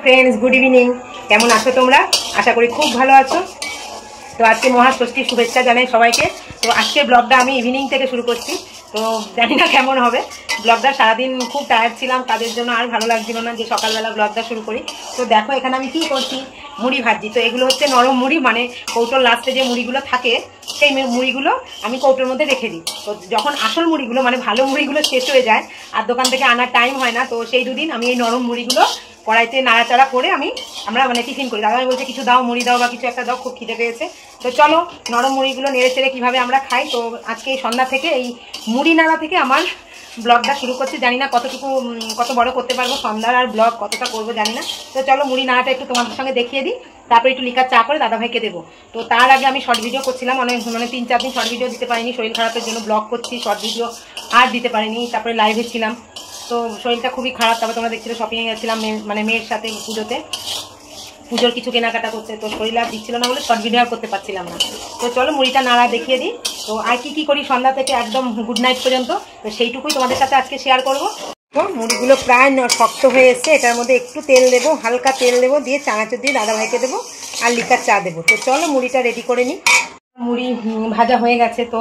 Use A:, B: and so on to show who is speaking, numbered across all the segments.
A: Friends good evening केमन आছো তোমরা आशा करी खूब भालो आছো। तो आज के महाषष्ठी शुभेच्छा जानाई सबाइके। तो आज के ब्लगटा आमी इवनिंग थेके शुरू करছি। तो जानी ना केमन होबे ब्लगटा सारा दिन खूब टायार्ड छिलाम काजेर जोन्नो आर भालो लागछिलो ना जे सकाल बेला ब्लगटा शुरू करी। तो देखो एखाने आमी कि करছি मुड़ी भाजছি। तो एगुलो हच्छे नरम मुड़ी माने कौटोर लास्टे जे मुड़ीगुलो थाके সেই মুড়িগুলো আমি কৌটোর মধ্যে রেখে দিই। তো যখন আসল মুড়িগুলো মানে ভালো মুড়িগুলো শেষ হয়ে যায় আর দোকান থেকে আনার টাইম হয় না, তো সেই দুদিন আমি এই নরম মুড়িগুলো কড়াইতে নাড়াচাড়া করে আমরা মানে টিফিন করি। দাদা বলছে কিছু দাও, মুড়ি দাও বা কিছু একটা দাও, খুব খিদে পেয়েছে। তো চলো নরম মুড়িগুলো নেড়ে চেড়ে কীভাবে আমরা খাই। তো আজকে এই সন্ধ্যা থেকে এই মুড়ি নাড়া থেকে আমার ব্লগটা শুরু করছি। জানি না কত বড় করতে পারবো সন্ধ্যার আর ব্লগ কতটা করবো জানি না। তো চলো মুড়ি নাড়াটা একটু তোমাদের সঙ্গে দেখিয়ে দিই, তারপরে একটু লিকার চা করে দাদাভাইকে দেবো। তো তার আগে আমি শর্ট ভিডিও করছিলাম অনেক, মানে 3-4 দিন শর্ট ভিডিও দিতে পারিনি, শরীর খারাপের জন্য ব্লগ করছি, শর্ট ভিডিও আর দিতে পারিনি। তারপরে লাইভে ছিলাম, তো শরীরটা খুবই খারাপ। তারপরে তোমরা দেখছিলে শপিংয়ে গেছিলাম মানে মেয়ের সাথে পুজোর কিছু কেনাকাটা করতে, তো শরীর আর দিচ্ছিল না বলে শর্ট ভিডিও আর করতে পারছিলাম না। তো চলো মুড়িটা নাড়া দেখিয়ে দিই। তো আর কি করি সন্ধ্যা থেকে একদম গুড নাইট পর্যন্ত, তো সেইটুকুই তোমাদের সাথে আজকে শেয়ার করবো। তো মুড়িগুলো প্রায় শক্ত হয়ে এসছে, এটার মধ্যে একটু তেল দেবো, হালকা তেল দেবো, দিয়ে চানাচুর দিয়ে দাদাভাইকে দেবো আর লিকার চা দেবো। তো চলো মুড়িটা রেডি করে নিই। মুড়ি ভাজা হয়ে গেছে, তো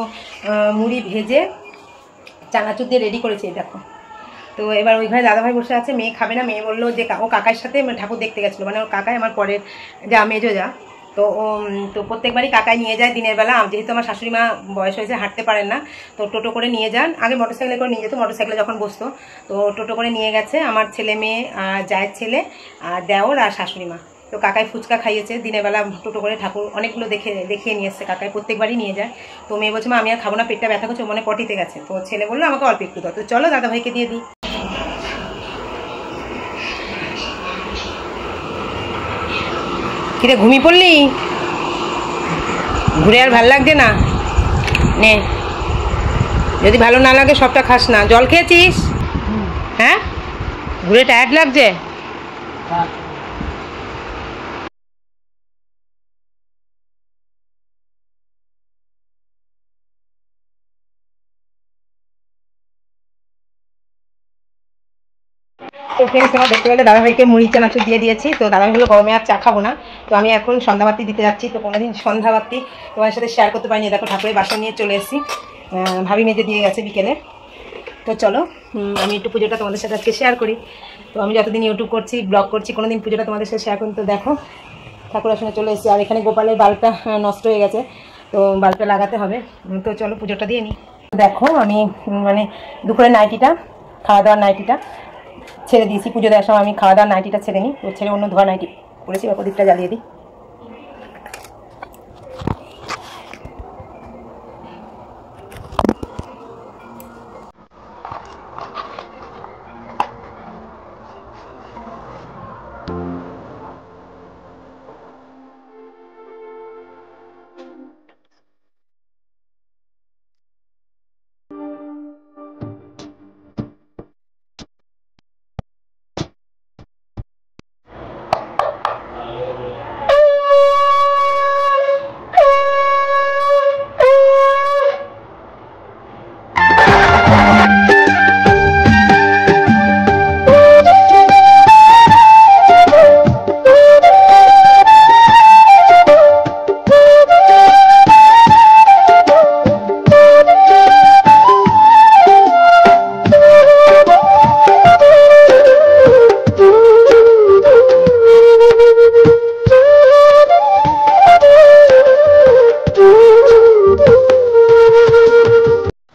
A: মুড়ি ভেজে চানাচুর দিয়ে রেডি করেছি দেখো। তো এবার ওই ঘরে দাদাভাই বসে আছে, মেয়ে খাবে না। মেয়ে বললো যে ও কাকার সাথে ঠাকুর দেখতে গেছিলো, মানে ওর কাকাই আমার পরের যা মেজো যা। তো প্রত্যেকবারই কাকাই নিয়ে যায় দিনের বেলা, যেহেতু আমার শাশুড়ি মা বয়স হয়েছে হাঁটতে পারেন না, তো টোটো করে নিয়ে যান। আগে মোটরসাইকেলে করে নিয়ে যেত, মোটরসাইকেলে যখন বসতো তো টোটো করে নিয়ে গেছে আমার ছেলে মেয়ে আর জায়ের ছেলে আর দেওর আর শাশুড়ি মা। তো কাকাই ফুচকা খাইয়েছে দিনের বেলা, টোটো করে ঠাকুর অনেকগুলো দেখিয়ে নিয়ে এসছে কাকাই, প্রত্যেকবারই নিয়ে যায়। তো মেয়ে বলছে মা আমি আর খাবো না, পেটটা ব্যথা করছে, মনে পটিতে গেছে। তো ছেলে বললো আমাকে অল্প একটু দাও। তো চলো দাদাভাইকে দিয়ে দিই। কিরে ঘুমিয়ে পড়লি? ঘুরে আর ভাল লাগছে না? নে, যদি ভালো না লাগে সবটা খাস না। জল খেয়েছিস? হ্যাঁ, ঘুরে টায়ার্ড লাগছে? তো ফ্রেন্ডস তোমরা দেখতে পেলে দাদাভাইকে মুড়ি চানাচুর দিয়ে দিয়েছি। তো দাদাভাইগুলো গরমে আর চা খাবো না, তো আমি এখন সন্ধ্যাবাতি দিতে যাচ্ছি। তো কোনোদিন সন্ধ্যাবাতি তোমার সাথে শেয়ার করতে পারিনি। দেখো ঠাকুরের বাসা নিয়ে চলে এসেছি, ভাবি মেজে দিয়ে গেছে বিকেলে। তো চলো আমি একটু পুজোটা তোমাদের সাথে আজকে শেয়ার করি। তো আমি যতদিন ইউটিউব করছি ব্লগ করছি কোনোদিন পুজোটা তোমাদের সাথে শেয়ার করি। তো দেখো ঠাকুর আসনে চলে এসেছি, আর এখানে গোপালের বাল্বটা নষ্ট হয়ে গেছে, তো বাল্বটা লাগাতে হবে। তো চলো পুজোটা দিয়ে নিই। দেখো আমি মানে দুপুরের নাইটিটা, খাওয়া দাওয়ার নাইটিটা ছেড়ে দিয়েছি। পুজো দেওয়ার সময় আমি খাওয়া দাওয়ার নাইটিটা ছেড়ে নিই, তো ছেড়ে অন্য ধোয়া নাইটি পরেছি। প্রদীপটা জ্বালিয়ে দিই।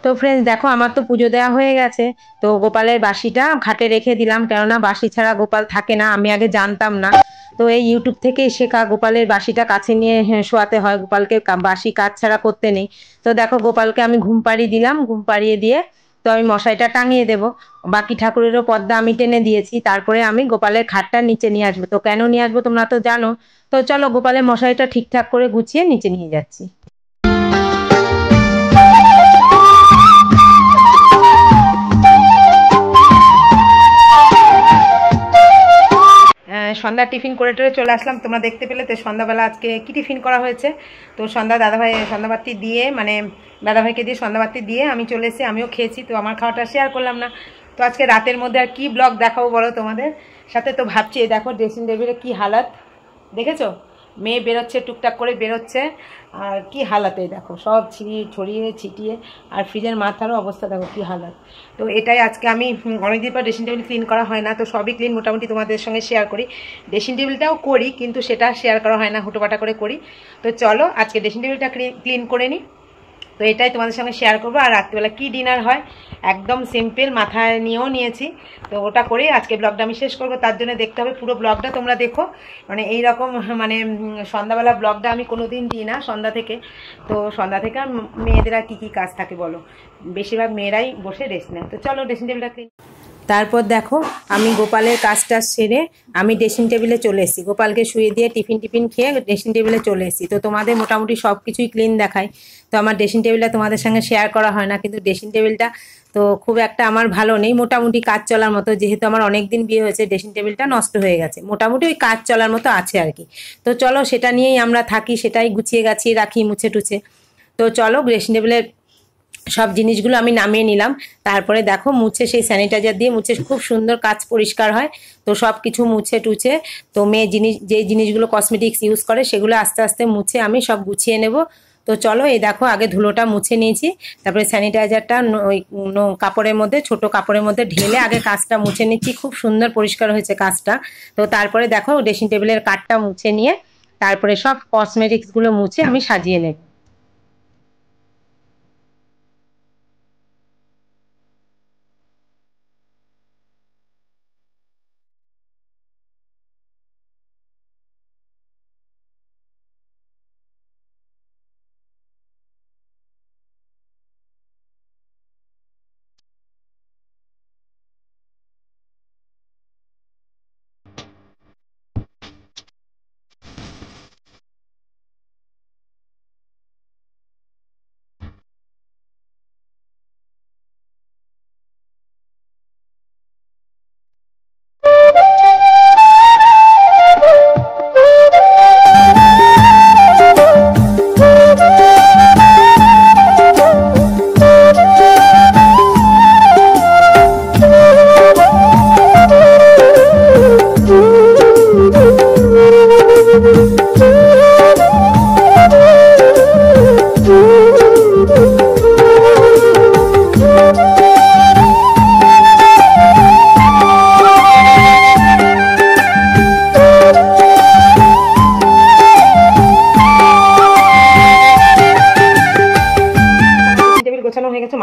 A: তো ফ্রেন্ডস দেখো আমার তো পুজো দেওয়া হয়ে গেছে। তো গোপালের বাসিটা ঘাটে রেখে দিলাম, কেননা বাসি ছাড়া গোপাল থাকে না, আমি আগে জানতাম না। তো এই ইউটিউব থেকে শেখা গোপালের বাসিটা কাছে নিয়ে শোয়াতে হয়, গোপালকে বাসি কাজ ছাড়া করতে নেই। তো দেখো গোপালকে আমি ঘুম পাড়িয়ে দিলাম, ঘুম পাড়িয়ে দিয়ে তো আমি মশারিটা টাঙিয়ে দেবো। বাকি ঠাকুরেরও পর্দা আমি টেনে দিয়েছি, তারপরে আমি গোপালের খাটটা নিচে নিয়ে আসবো। তো কেন নিয়ে আসবো তোমরা তো জানো। তো চলো গোপালের মশারিটা ঠিকঠাক করে গুছিয়ে নিচে নিয়ে যাচ্ছি। সন্ধ্যা টিফিন করে টোরে চলে আসলাম, তোমরা দেখতে পেলে। তো সন্ধ্যাবেলা আজকে কি টিফিন করা হয়েছে, তো সন্ধ্যা সন্ধ্যাবাতি দিয়ে মানে দাদাভাইকে দিয়ে সন্ধ্যাবাতি দিয়ে আমি চলে এসেছি, আমিও খেয়েছি। তো আমার খাওয়াটা শেয়ার করলাম না। তো আজকে রাতের মধ্যে আর কি ব্লগ দেখাবো বলো তোমাদের, সাথে তো ভাবছি এই দেখো ড্রেসিং টেবিলে কী হালাত দেখেছো, মেয়ে বেরোচ্ছে টুকটাক করে বেরোচ্ছে আর কি হালাত এই দেখো সব ছড়িয়ে ছিটিয়ে, আর ফ্রিজের মাথারও অবস্থা দেখো কি হালাত। তো এটাই আজকে আমি অনেকদিন পর ড্রেসিং টেবিল ক্লিন করা হয় না, তো সবই ক্লিন মোটামুটি তোমাদের সঙ্গে শেয়ার করি। ড্রেসিং টেবিলটাও করি কিন্তু সেটা শেয়ার করা হয় না, হুটোপাটা করে করি। তো চলো আজকে ড্রেসিং টেবিলটা ক্লিন করে নিই। তো এটাই তোমাদের সঙ্গে শেয়ার করবো। আর রাত্রিবেলা কী ডিনার হয় একদম সিম্পল মাথায় নিয়েও নিয়েছি, তো ওটা করেই আজকে ব্লগটা আমি শেষ করবো। তার জন্য দেখতে হবে পুরো ব্লগটা তোমরা দেখো, মানে এইরকম মানে সন্ধ্যাবেলা ব্লগটা আমি কোনো দিন দিই না সন্ধ্যা থেকে। তো সন্ধ্যা থেকে আর মেয়েদের আর কী কী কাজ থাকে বলো, বেশিরভাগ মেয়েরাই বসে রেস্ট নেয়। তো চলো ড্রেসিং টেবিলটা ক্লিন। তারপর দেখো আমি গোপালের কাজটা সেরে আমি ড্রেসিং টেবিলে চলে এসেছি, গোপালকে শুয়ে দিয়ে টিফিন খেয়ে ড্রেসিং টেবিলে চলে এসেছি। তো তোমাদের মোটামুটি সব কিছুই ক্লিন দেখায়, তো আমার ড্রেসিং টেবিলটা তোমাদের সঙ্গে শেয়ার করা হয় না, কিন্তু ড্রেসিং টেবিলটা তো খুব একটা আমার ভালো নেই, মোটামুটি কাজ চলার মতো। যেহেতু আমার অনেক দিন বিয়ে হয়েছে ড্রেসিং টেবিলটা নষ্ট হয়ে গেছে, মোটামুটি ওই কাজ চলার মতো আছে আর কি। তো চলো সেটা নিয়েই আমরা থাকি, সেটাই গুছিয়ে গাছিয়ে রাখি মুছে টুছে। তো চলো ড্রেসিং টেবিলের সব জিনিসগুলো আমি নামিয়ে নিলাম, তারপরে দেখো মুছে সেই স্যানিটাইজার দিয়ে মুছে খুব সুন্দর কাচ পরিষ্কার হয়। তো সব কিছু মুছে টুছে তো মেয়ে যেই জিনিসগুলো কসমেটিক্স ইউজ করে সেগুলো আস্তে আস্তে মুছে আমি সব গুছিয়ে নেব। তো চলো এই দেখো আগে ধুলোটা মুছে নিয়েছি, তারপরে স্যানিটাইজারটা ওই কাপড়ের মধ্যে ছোট কাপড়ের মধ্যে ঢেলে আগে কাচটা মুছে নিচ্ছি, খুব সুন্দর পরিষ্কার হয়েছে কাচটা। তো তারপরে দেখো ড্রেসিং টেবিলের কাঠটা মুছে নিয়ে তারপরে সব কসমেটিক্সগুলো মুছে আমি সাজিয়ে নেব।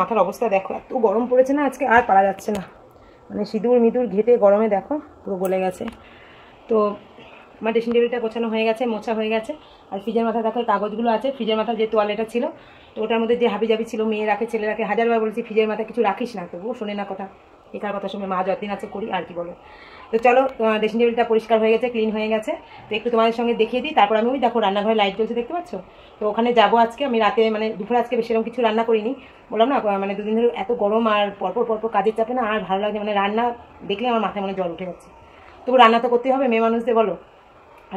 A: মাথার অবস্থা দেখো, এত গরম পড়েছে না আজকে, আর পারা যাচ্ছে না, মানে সিঁদুর মিদুর ঘেটে গরমে দেখো পুরো গলে গেছে। তো আমার ড্রেসিং টেবিলটা গোছানো হয়ে গেছে, মোছা হয়ে গেছে। আর ফ্রিজের মাথায় দেখো কাগজগুলো আছে, ফ্রিজের মাথায় যে তোয়ালেটা ছিল তো ওটার মধ্যে যে হাবিজাবি ছিল মেয়ে রাখে ছেলে রাখে, হাজারবার বলেছি ফ্রিজের মাথায় কিছু রাখিস না, তবুও শোনে না কথা, একার কথা শুনে মা যতদিন আছে করি আর কি বলো। তো চলো ড্রেসিং টেবিলটা পরিষ্কার হয়ে গেছে, ক্লিন হয়ে গেছে। তো একটু তোমাদের সঙ্গে দেখিয়ে দিই, তারপর আমি ওই দেখো রান্নাঘরে লাইট জ্বলছে দেখতে পাচ্ছ, তো ওখানে যাবো আজকে। আমি রাতে মানে দুপুরে আজকে বেশি এরকম কিছু রান্না করিনি, বললাম না মানে দুদিন ধরে এত গরম আর পরপর কাজের চাপে না আর ভালো লাগে, মানে রান্না দেখলে আমার মাথায় মানে জল উঠে যাচ্ছে। তবু রান্না তো করতেই হবে, মেয়ে মানুষদের বলো,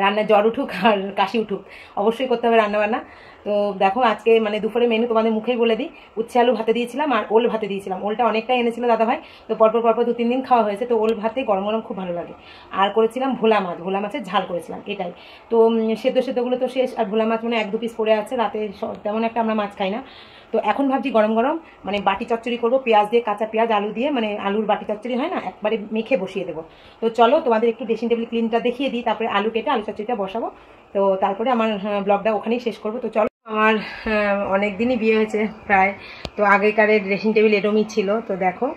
A: রান্নার জ্বর উঠুক আর কাশি উঠুক অবশ্যই করতে হবে রান্নাবান্না। তো দেখো আজকে মানে দুপুরে মেনু তোমাদের মুখেই বলে দিই, উচ্ছে আলু ভাতে দিয়েছিলাম আর ওল ভাতে দিয়েছিলাম। ওলটা অনেকটাই এনেছিল দাদাভাই, তো পরপর 2-3 দিন খাওয়া হয়েছে, তো ওল ভাতে গরম গরম খুব ভালো লাগে। আর করেছিলাম ভোলা মাছের ঝাল করেছিলাম, এটাই। তো সেদ্ধগুলো তো শেষ, আর ভোলা মাছ মানে 1-2 পিস পড়ে আছে, রাতে তেমন একটা আমরা মাছ খাই না। তো এখন ভাবছি গরম গরম মানে বাটি চচ্চড়ি করবো, পেঁয়াজ দিয়ে, কাঁচা পেঁয়াজ আলু দিয়ে, মানে আলুর বাটি চচ্চড়ি হয় না, একবারে মেখে বসিয়ে দেবো। তো চলো তোমাদের একটু ড্রেসিং টেবিল ক্লিনটা দেখিয়ে দিই, তারপরে আলু কেটে আলু চচ্চড়িটা বসাবো। তো তারপরে আমার ব্লগটা ওখানেই শেষ করবো। তো চলো, আমার অনেক দিনই বিয়ে হয়েছে প্রায়, তো আগেকারের ড্রেসিং টেবিল এরমই ছিল। তো দেখো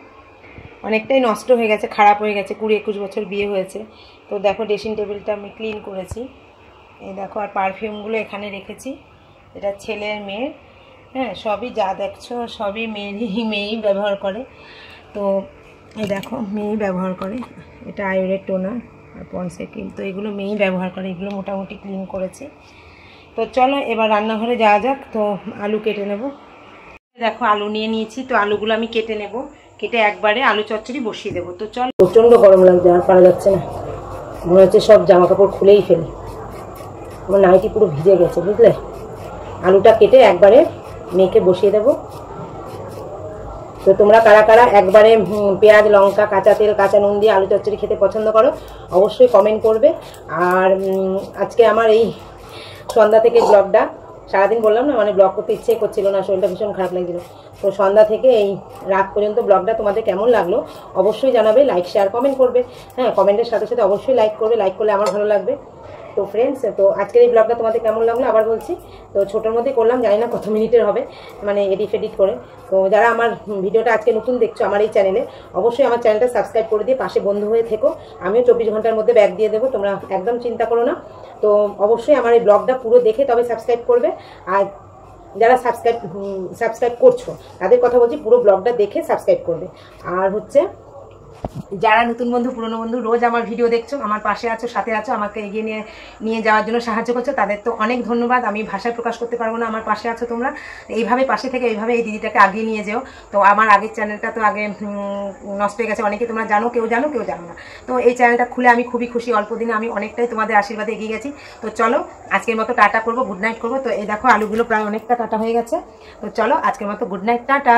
A: অনেকটাই নষ্ট হয়ে গেছে, খারাপ হয়ে গেছে, 20-21 বছর বিয়ে হয়েছে। তো দেখো ড্রেসিং টেবিলটা আমি ক্লিন করেছি, এই দেখো। আর পারফিউমগুলো এখানে রেখেছি, এটা ছেলের মেয়ের, হ্যাঁ সবই যা দেখছো সবই মেয়েই ব্যবহার করে। তো এই দেখো মেয়েই ব্যবহার করে, এটা আয়ুরের টোনার আর পন্সে ক্রিম, তো এগুলো মেয়েই ব্যবহার করে, এগুলো মোটামুটি ক্লিন করেছি। তো চলো এবার রান্নাঘরে যাওয়া যাক। তো আলু কেটে নেব, দেখো আলু নিয়ে নিয়েছি, তো আলুগুলো আমি কেটে নেব, কেটে একবারে আলু চচ্চড়ি বসিয়ে দেবো। তো চল, প্রচণ্ড গরম লাগছে আর পারা যাচ্ছে না, মনে হচ্ছে সব জামা কাপড় খুলেই ফেলি, আমার নাইটি পুরো ভিজে গেছে বুঝলে। আলুটা কেটে একবারে মেখে বসিয়ে দেবো। তো তোমরা কারা কারা একবারে পেঁয়াজ লঙ্কা কাঁচা তেল কাঁচা নুন দিয়ে আলু চচ্চড়ি খেতে পছন্দ করো অবশ্যই কমেন্ট করবে। আর আজকে আমার এই সন্ধ্যা থেকে ব্লগটা, সারাদিন বললাম না মানে ব্লগ করতে ইচ্ছে করছিল না, শরীরটা ভীষণ খারাপ লাগছিল। তো সন্ধ্যা থেকে এই রাত পর্যন্ত ব্লগটা তোমাদের কেমন লাগলো অবশ্যই জানাবে, লাইক শেয়ার কমেন্ট করবে। হ্যাঁ, কমেন্টের সাথে সাথে অবশ্যই লাইক করবে, লাইক করলে আমার ভালো লাগবে। তো ফ্রেন্ডস, তো আজকের এই ব্লগটা তোমাদের কেমন লাগলো আবার বলছি। তো ছোটোর মধ্যে করলাম, জানি না কত মিনিটের হবে, মানে এডিট করে। তো যারা আমার ভিডিওটা আজকে নতুন দেখছো আমার এই চ্যানেলে, অবশ্যই আমার চ্যানেলটা সাবস্ক্রাইব করে দিয়ে পাশে বন্ধু হয়ে থেকো। আমিও 24 ঘন্টার মধ্যে ব্যাক দিয়ে দেবো, তোমরা একদম চিন্তা করো না। তো অবশ্যই আমার এই ব্লগটা পুরো দেখে তবে সাবস্ক্রাইব করবে। আর যারা সাবস্ক্রাইব করছো তাদের কথা বলছি, পুরো ব্লগটা দেখে সাবস্ক্রাইব করবে। আর হচ্ছে যারা নতুন বন্ধু পুরনো বন্ধু রোজ আমার ভিডিও দেখছো, আমার পাশে আছো, সাথে আছো, আমাকে এগিয়ে নিয়ে যাওয়ার জন্য সাহায্য করছো, তাদের তো অনেক ধন্যবাদ। আমি ভাষায় প্রকাশ করতে পারবো না, আমার পাশে আছো তোমরা। এইভাবে পাশে থেকে এইভাবে এই দিদিটাকে আগিয়ে নিয়ে যেও। তো আমার আগের চ্যানেলটা তো আগে নষ্ট হয়ে গেছে, অনেকে তোমরা জানো, কেউ জানো কেউ জানো না। তো এই চ্যানেলটা খুলে আমি খুবই খুশি, অল্প দিনে আমি অনেকটাই তোমাদের আশীর্বাদে এগিয়ে গেছি। তো চলো আজকের মতো টাটা করবো, গুড নাইট করবো। তো এই দেখো আলুগুলো প্রায় অনেকটা কাটা হয়ে গেছে। তো চলো আজকের মতো গুড নাইট, টাটা।